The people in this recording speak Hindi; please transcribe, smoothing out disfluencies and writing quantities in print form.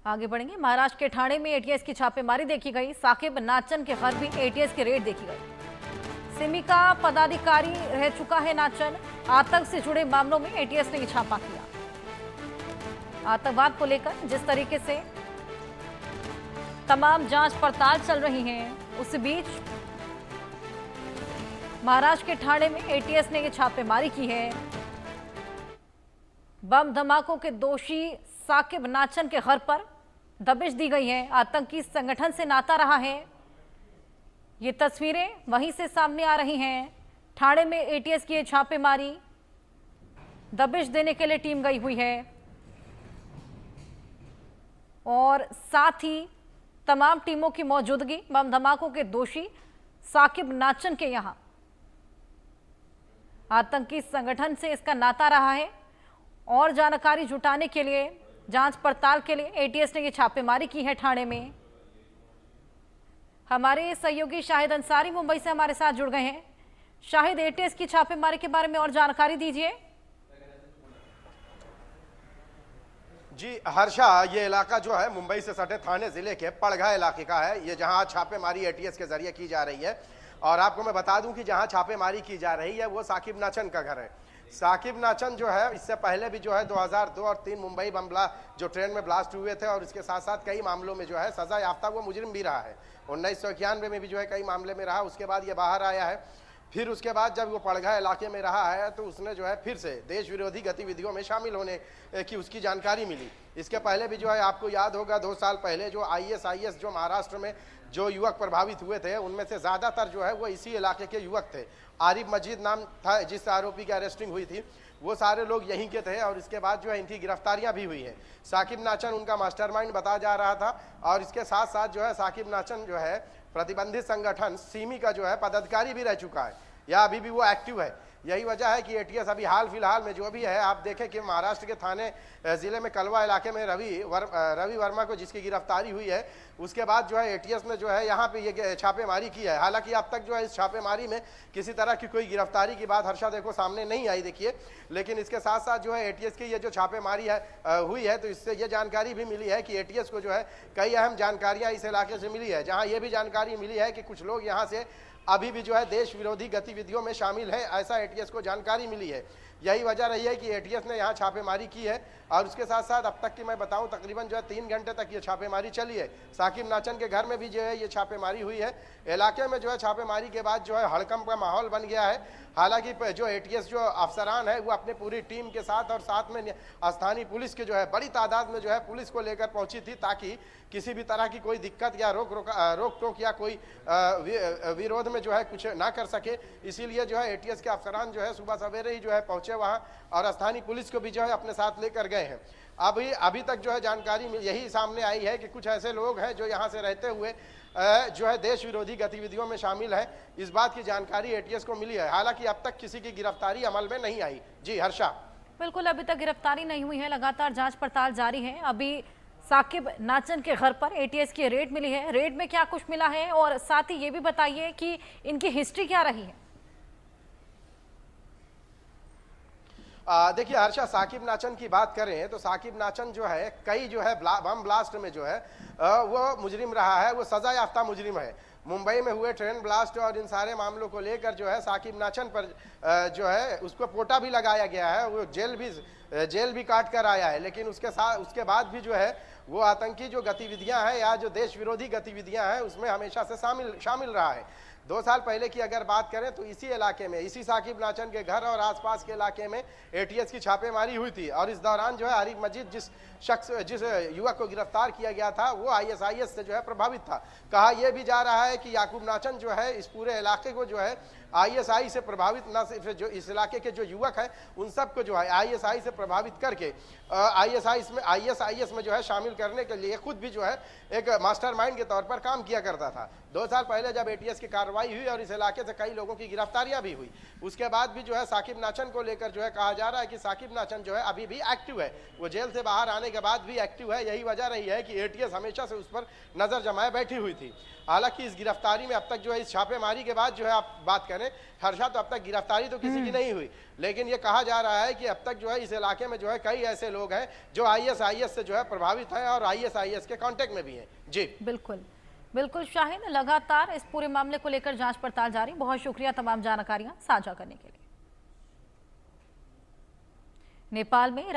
आगे बढ़ेंगे। महाराष्ट्र के ठाणे में एटीएस की छापेमारी देखी गई। साकिब नाचन के घर भी एटीएस की रेड देखी गई। सिमी का पदाधिकारी रह चुका है नाचन। आतंक से जुड़े मामलों में एटीएस ने छापा किया। आतंकवाद को लेकर जिस तरीके से तमाम जांच पड़ताल चल रही है, उस बीच महाराष्ट्र के ठाणे में एटीएस ने छापेमारी की है। बम धमाकों के दोषी साकिब नाचन के घर पर दबिश दी गई है। आतंकी संगठन से नाता रहा है। ये तस्वीरें वहीं से सामने आ रही हैं। ठाणे में एटीएस की छापेमारी, दबिश देने के लिए टीम गई हुई है और साथ ही तमाम टीमों की मौजूदगी बम धमाकों के दोषी साकिब नाचन के यहां। आतंकी संगठन से इसका नाता रहा है और जानकारी जुटाने के लिए, जांच पड़ताल के लिए एटीएस ने ये छापेमारी की है ठाणे में। हमारे सहयोगी शाहिद अंसारी मुंबई से हमारे साथ जुड़ गए हैं। शाहिद, एटीएस की छापेमारी के बारे में और जानकारी दीजिए। जी हर्षा, ये इलाका जो है मुंबई से सटे थाने जिले के पड़घा इलाके का है। ये जहां छापेमारी एटीएस के जरिए की जा रही है और आपको मैं बता दूं कि जहां छापेमारी की जा रही है वो साकिब नाचन का घर है। साकिब नाचन जो है इससे पहले भी जो है 2002 और 3 मुंबई बम जो ट्रेन में ब्लास्ट हुए थे और इसके साथ साथ कई मामलों में जो है सजा याफ्ता वो मुजरिम भी रहा है। 1991 में भी जो है कई मामले में रहा। उसके बाद ये बाहर आया है। फिर उसके बाद जब वो पड़घा इलाके में रहा है तो उसने जो है फिर से देश विरोधी गतिविधियों में शामिल होने की उसकी जानकारी मिली। इसके पहले भी जो है आपको याद होगा 2 साल पहले जो आईएसआईएस जो महाराष्ट्र में जो युवक प्रभावित हुए थे उनमें से ज़्यादातर जो है वो इसी इलाके के युवक थे। आरिफ मजीद नाम था जिस आरोपी की अरेस्टिंग हुई थी, वो सारे लोग यहीं के थे और इसके बाद जो है इनकी गिरफ्तारियां भी हुई हैं। साकिब नाचन उनका मास्टरमाइंड बताया जा रहा था और इसके साथ साथ जो है साकिब नाचन जो है प्रतिबंधित संगठन सिमी का जो है पदाधिकारी भी रह चुका है या अभी भी वो एक्टिव है। यही वजह है कि एटीएस अभी हाल फिलहाल में जो भी है, आप देखें कि महाराष्ट्र के थाने जिले में कलवा इलाके में रवि वर्मा को जिसकी गिरफ्तारी हुई है, उसके बाद जो है एटीएस ने जो है यहाँ पे ये छापेमारी की है। हालांकि अब तक जो है इस छापेमारी में किसी तरह की कोई गिरफ्तारी की बात हर्षा देखो सामने नहीं आई देखिए। लेकिन इसके साथ साथ जो है एटीएस की ये जो छापेमारी है हुई है तो इससे ये जानकारी भी मिली है कि एटीएस को जो है कई अहम जानकारियाँ इस इलाके से मिली है, जहाँ ये भी जानकारी मिली है कि कुछ लोग यहाँ से अभी भी जो है देश विरोधी गतिविधियों में शामिल है, ऐसा एटीएस को जानकारी मिली है। यही वजह रही है कि एटीएस ने यहाँ छापेमारी की है और उसके साथ साथ अब तक की मैं बताऊं तकरीबन जो है 3 घंटे तक ये छापेमारी चली है। साकिब नाचन के घर में भी जो है ये छापेमारी हुई है। इलाके में जो है छापेमारी के बाद जो है हड़कंप का माहौल बन गया है। हालांकि जो एटीएस जो अफसरान है वो अपने पूरी टीम के साथ और साथ में स्थानीय पुलिस के जो है बड़ी तादाद में जो है पुलिस को लेकर पहुंची थी ताकि किसी भी तरह की कोई दिक्कत या रोक टोक या कोई विरोध में जो है कुछ ना कर सके। इसीलिए जो है एटीएस के अफसरान जो है सुबह सवेरे ही जो है पहुंचे वहाँ और स्थानीय पुलिस को भी जो है अपने साथ लेकर गए हैं। अभी तक जो है जानकारी यही सामने आई है कि कुछ ऐसे लोग हैं जो यहाँ से रहते हुए जो है देश विरोधी गतिविधियों में शामिल है। इस बात की जानकारी एटीएस को मिली है। हालांकि अब तक किसी की गिरफ्तारी अमल में नहीं आई। जी हर्षा। बिल्कुल, अभी तक गिरफ्तारी नहीं हुई है, लगातार जांच पड़ताल जारी है। अभी साकिब नाचन के घर पर एटीएस की रेड मिली है। रेड में क्या कुछ मिला है और साथ ही ये भी बताइए कि इनकी हिस्ट्री क्या रही है। देखिए हर्षा, साकिब नाचन की बात करें तो साकिब नाचन जो है कई जो है बम ब्लास्ट में जो है वो मुजरिम रहा है, वो सजा याफ्ता मुजरिम है। मुंबई में हुए ट्रेन ब्लास्ट और इन सारे मामलों को लेकर जो है साकिब नाचन पर जो है उसको पोटा भी लगाया गया है, वो जेल भी काट कर आया है। लेकिन उसके बाद भी जो है वो आतंकी जो गतिविधियां हैं या जो देश विरोधी गतिविधियां हैं उसमें हमेशा से शामिल रहा है। 2 साल पहले की अगर बात करें तो इसी इलाके में, इसी साकिब नाचन के घर और आसपास के इलाके में एटीएस की छापेमारी हुई थी और इस दौरान जो है आरिफ मजीद जिस युवक को गिरफ्तार किया गया था वो आईएसआईएस से जो है प्रभावित था। कहा यह भी जा रहा है कि याकूब नाचन जो है इस पूरे इलाके को जो है आईएसआई से प्रभावित, न सिर्फ जो इस इलाके के जो युवक हैं उन सबको जो है आईएसआई से प्रभावित करके आईएसआईएस में जो है शामिल करने के लिए खुद भी जो है एक मास्टरमाइंड के तौर पर काम किया करता था। 2 साल पहले जब एटीएस की कार्रवाई हुई और इस इलाके से कई लोगों की गिरफ्तारियां भी हुई, उसके बाद भी जो है साकिब नाचन को लेकर जो है कहा जा रहा है कि साकिब नाचन जो है अभी भी एक्टिव है, वो जेल से बाहर आने के बाद भी एक्टिव है। यही वजह रही है कि एटीएस हमेशा से उस पर नजर जमाए बैठी हुई थी। हालांकि इस गिरफ्तारी में अब तक जो है इस छापेमारी के बाद जो है आप बात करें मैंने, हर्षा तो अब तक गिरफ्तारी तो किसी की नहीं हुई, लेकिन ये कहा जा रहा है कि अब तक जो है इस इलाके में जो है कई ऐसे लोग हैं जो ISIS से जो है प्रभावित हैं और ISIS के कांटेक्ट में भी हैं। जी बिल्कुल बिल्कुल शाहीन, लगातार इस पूरे मामले को लेकर जांच पड़ताल जारी। बहुत शुक्रिया तमाम जानकारियां साझा करने के लिए। नेपाल में